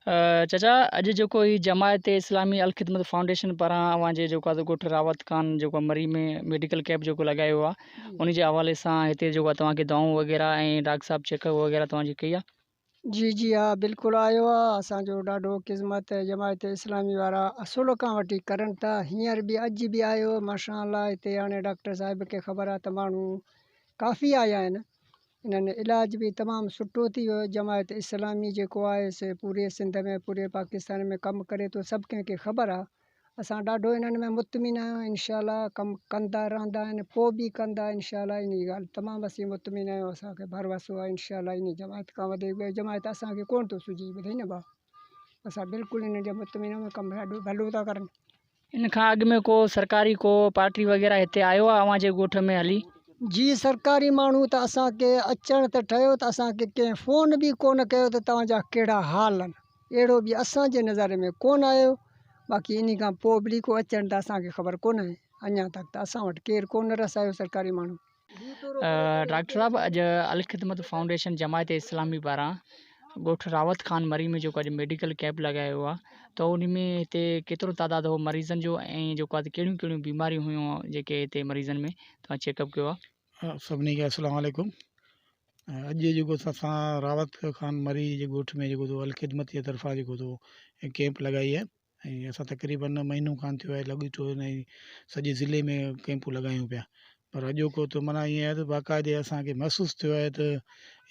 चाचा अॼु जेको ही जमायत इस्लामी अल ख़िदमत फाउंडेशन पारां अव्हांजे जेको आहे ॻोठु रावत खान जेको मरी में मेडिकल कैंप जेको लॻायो आहे उन जे हवाले सां हिते जेको आहे तव्हांखे दवाऊं वग़ैरह ऐं डॉक्टर साहब चेकअप वग़ैरह तव्हांजी कई आहे? जी जी हा बिल्कुलु आयो आहे। असांजो ॾाढो क़िस्मत जमायत इस्लामी वारा असुल खां वठी करनि था। हींअर बि अॼु बि आयो माशा अल्लाह। हिते हाणे डॉक्टर साहिब खे ख़बर आहे त माण्हू काफ़ी आया आहिनि। इन्हनि इलाज बि तमामु सुठो थी वियो। जमायत इस्लामी जेको आहे से पूरे सिंध में पूरे पाकिस्तान में कमु करे थो, सभु कंहिंखे ख़बर आहे। असां ॾाढो इन्हनि में मुतमिन आहियूं। इनशाला कमु कंदा रहंदा आहिनि, पोइ बि कंदा इनशाला। इन ॻाल्हि तमामु असीं मुतमिन आहियूं। असांखे भरवसो आहे इनशाला इन जमायत खां वधीक ॿिए जमायत असांखे कोन थो सुझे ॿुधाई न भाउ। असां बिल्कुलु इन जा मुतमिन आहियूं। कमु ॾाढो भलो था करनि। इन खां अॻु में को सरकारी को पार्टी वग़ैरह हिते आयो आहे अव्हांजे ॻोठ में हली? जी सरकारी माण्हू त असांखे अचणु त ठहियो त असांखे कंहिं फ़ोन बि कोन कयो त तव्हांजा कहिड़ा हाल आहिनि, अहिड़ो बि असांजे नज़र में कोन आयो। बाक़ी इन खां पोइ बि को अचनि त असांखे ख़बर कोन आहे। अञा तक त असां वटि केरु कोन रसायो सरकारी माण्हू। डॉक्टर साहब अॼु अल ख़िदमत फाउंडेशन जमायत इस्लामी पारां ॻोठु रावत खान मरी में जेको अॼु मेडिकल कैंप लॻायो आहे त उन में हिते केतिरो तइदादु हो मरीज़नि जो ऐं जेको आहे कहिड़ियूं कहिड़ियूं बीमारियूं हुयूं जेके हिते मरीज़नि में तव्हां चेकअप कयो आहे? सभिनी खे अस्सलाम वालेकुम। अॼु जेको असां रावत खान मरी जे ॻोठ में जेको अल ख़िदमत जे तरफ़ां जेको कैंप लॻाई आहे ऐं असां तक़रीबन महीनो कान थियो आहे लॻी ऐं सॼे ज़िले में कैंपूं लॻायूं पिया। पर अॼोको त माना ईअं आहे त बाक़ाइदे असांखे महसूसु थियो आहे त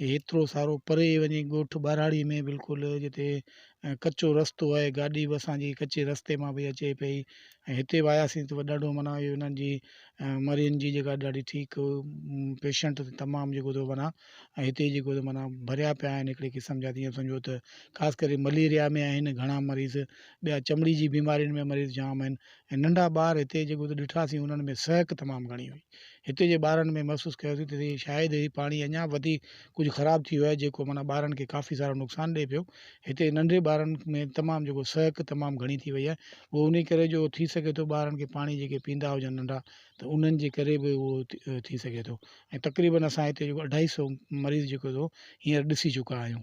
एतिरो सारो परे वञी ॻोठु ॿाराड़ी में बिल्कुलु जिते कचो रस्तो आहे, गाॾी बि असांजी कचे रस्ते मां बि अचे पई ऐं हिते वियासीं त ॾाढो माना इन्हनि जी मरीज़नि जी जेका ॾाढी ठीकु पेशेंट तमामु जेको माना ऐं हिते जेको माना भरिया पिया आहिनि हिकिड़े क़िस्म जा। तीअं सम्झो त ख़ासि करे मलेरिया में आहिनि घणा मरीज़, ॿिया चमड़ी जी बीमारियुनि में मरीज़ जाम आहिनि ऐं नंढा ॿार हिते जेको ॾिठासीं उन्हनि में सहक तमामु घणी हुई। हिते जे ॿारनि में महसूसु कयोसीं त शायदि ही पाणी अञा वधीक कुझु ख़राबु थी वियो आहे जेको माना ॿारनि खे काफ़ी सारो नुक़सानु ॾिए पियो। हिते नंढे ॿारनि में तमामु जेको सहक तमामु घणी थी वई आहे। उहो उन करे जो थी सघे थो ॿारनि खे पाणी जेके पींदा हुजनि नंढा त उन्हनि जे करे बि उहो थी सघे थो। ऐं तक़रीबन असां हिते जेको 250 मरीज़ जेको हींअर ॾिसी चुका आहियूं।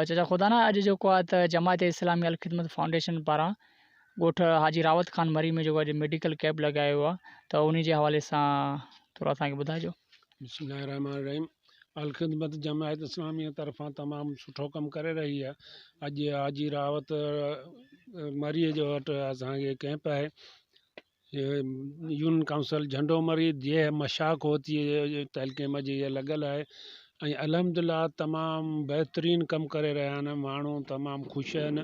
चाचा ख़ुदा ना अॼु जेको आहे त जमायत इस्लामी अल ख़िदमत फाउंडेशन पारां ॻोठु हाजी रावत खान मरी में जेको अॼु मेडिकल कैंप लॻायो आहे त उन जे हवाले सां थोरो असांखे ॿुधाइजो। बिस्मिल्लाहिर्रहमानिर्रहीम। अल ख़िदमत जमायत इस्लामी तरफ़ां तमामु सुठो कमु करे रही आहे। अॼु हाजी रावत मरीअ जो वटि असांखे कैंप आहे। यूनियन काउंसिल झंडो मरी ये मशाक होती है तहलके में ये लॻल आहे ऐं अल्हम्दुलिल्लाह तमामु बहितरीनु कमु करे रहिया आहिनि। माण्हू तमामु ख़ुशि आहिनि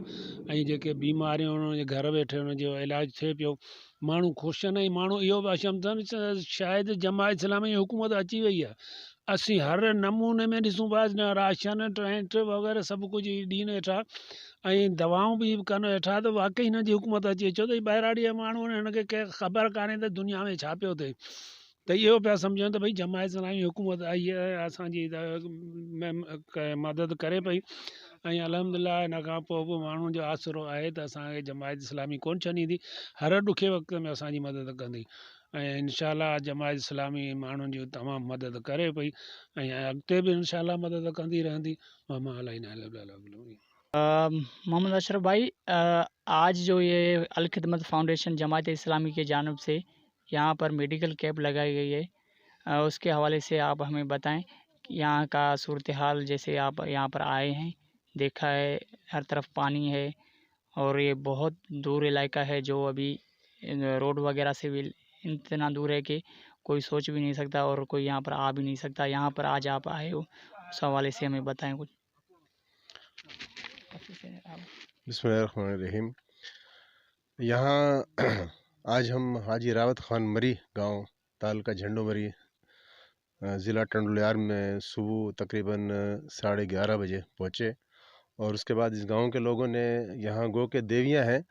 ऐं जेके बीमारियूं उन्हनि जे घर वेठे उनजो इलाजु थिए पियो, माण्हू ख़ुशि आहिनि। ऐं माण्हू इहो बि सम्झनि शायदि जमायत इस्लामी हुकूमत अची वई आहे। असीं हर नमूने में ॾिसूं पिया राशन टेंट वग़ैरह सभु कुझु ॾींहुं वेठा ऐं दवाऊं बि कनि वेठा त वाकई हिन जी हुकूमत अची छो त ॿाहिराड़ीअ माण्हू हिनखे कंहिं ख़बर कान्हे त दुनिया में छा पियो थिए। त इहो पिया सम्झनि त भई जमायत इस्लामी हुकूमत आई आहे असांजी मदद करे पई ऐं अल्हम्दुलिल्लाह हिन खां पोइ बि माण्हुनि जो आसिरो आहे त असांखे जमायत इस्लामी कोन छॾींदी, हर ॾुखे वक़्त में असांजी मदद कंदी ऐं इनशाला जमायत इस्लामी माण्हुनि जी तमामु मदद करे पई ऐं अॻिते बि इनशाला मदद कंदी रहंदी। मोहम्मद अशरफ भाई, आज जो ये अल ख़िदमत फाउंडेशन जमायत इस्लामी की जानिब से यहाँ पर मेडिकल कैंप लगाई गई है, उसके हवाले से आप हमें बताएं कि यहाँ का सूरत हाल। जैसे आप यहाँ पर आए हैं, देखा है हर तरफ पानी है और ये बहुत दूर इलाका है जो अभी रोड वगैरह से भी इतना दूर है कि कोई सोच भी नहीं सकता और कोई यहाँ पर आ भी नहीं सकता। यहाँ पर आज आप आए हो, उस हवाले से हमें बताएं कुछ। बिस्मिल्लाहिर्रहमानिर्रहीम। यहाँ आज हम हाजी रावत खान मरी गांव तालुका झंडो मरी ज़िला टंडोलियार में सुबह तकरीबन 11:30 बजे पहुँचे और उसके बाद इस गांव के लोगों ने यहाँ गो के देवियाँ हैं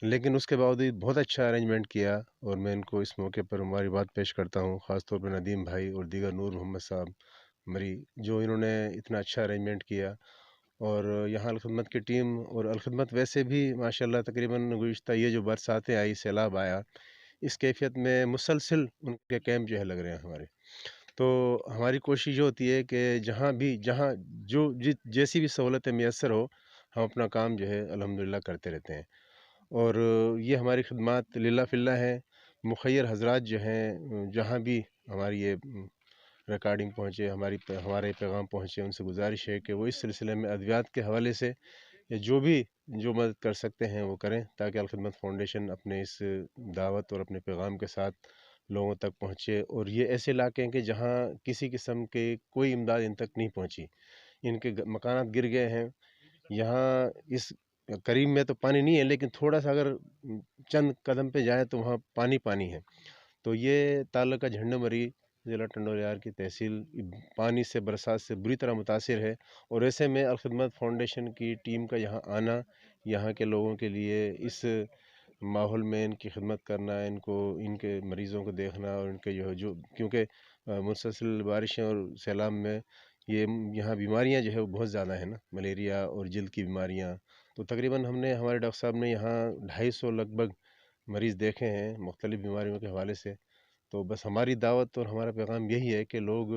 लेकिन उसके बावजूद बहुत अच्छा अरेंजमेंट किया और मैं इनको इस मौके पर मुबारकबाद पेश करता हूँ, ख़ास तौर पर नदीम भाई और दीगर नूर मोहम्मद साहब मरी जो इन्होंने इतना अच्छा अरेंजमेंट किया। और यहाँ अलखदमत की टीम और अलखदमत वैसे भी माशाल्लाह तकरीबन गुज़िश्ता ये जो बरसातें आई, सैलाब आया, इस कैफियत में मुसलसल उनके कैंप जो है लग रहे हैं हमारे। तो हमारी कोशिश ये होती है कि जहाँ भी जैसी भी सहूलतें मैसर हो ہم اپنا کام جو ہے الحمدللہ کرتے رہتے ہیں، اور یہ ہماری خدمات للہ فی اللہ ہے۔ مخیر حضرات جو ہیں جہاں بھی ہماری یہ ریکارڈنگ پہنچے، ہمارے پیغام پہنچے، ان سے گزارش ہے کہ وہ اس سلسلے میں ادویات کے حوالے سے یا جو مدد کر سکتے ہیں وہ کریں، تاکہ الخدمت فاؤنڈیشن اپنے اس دعوت اور اپنے پیغام کے ساتھ لوگوں تک پہنچے۔ اور یہ ایسے علاقے ہیں کہ جہاں کسی قسم کے کوئی امداد ان تک نہیں پہنچی، ان کے مکانات گر گئے ہیں۔ یہاں اس قریب میں تو پانی نہیں ہے، لیکن تھوڑا سا اگر چند قدم پہ جائیں تو وہاں پانی ہے۔ تو یہ تعلقہ جھنڈو مری ضلع ٹنڈولیار کی تحصیل پانی سے، برسات سے بری طرح متاثر ہے، اور ایسے میں الخدمت فاؤنڈیشن کی ٹیم کا یہاں آنا، یہاں کے لوگوں کے لیے اس ماحول میں ان کی خدمت کرنا، ان کے مریضوں کو دیکھنا، اور ان کے جو کیونکہ مسلسل بارشیں اور سیلاب میں یہاں بیماریاں جو ہے وہ بہت زیادہ ہیں نا، ملیریا اور جلد کی بیماریاں۔ تو تقریباً ہمارے ڈاکٹر صاحب نے یہاں 250 لگ بھگ مریض دیکھے ہیں مختلف بیماریوں کے حوالے سے۔ تو بس ہماری دعوت اور ہمارا پیغام یہی ہے کہ لوگ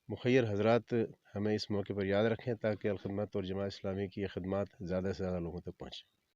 مخیر حضرات ہمیں اس موقع پر یاد رکھیں، تاکہ الخدمت اور جماعت اسلامی کی یہ خدمات زیادہ سے زیادہ لوگوں تک پہنچیں۔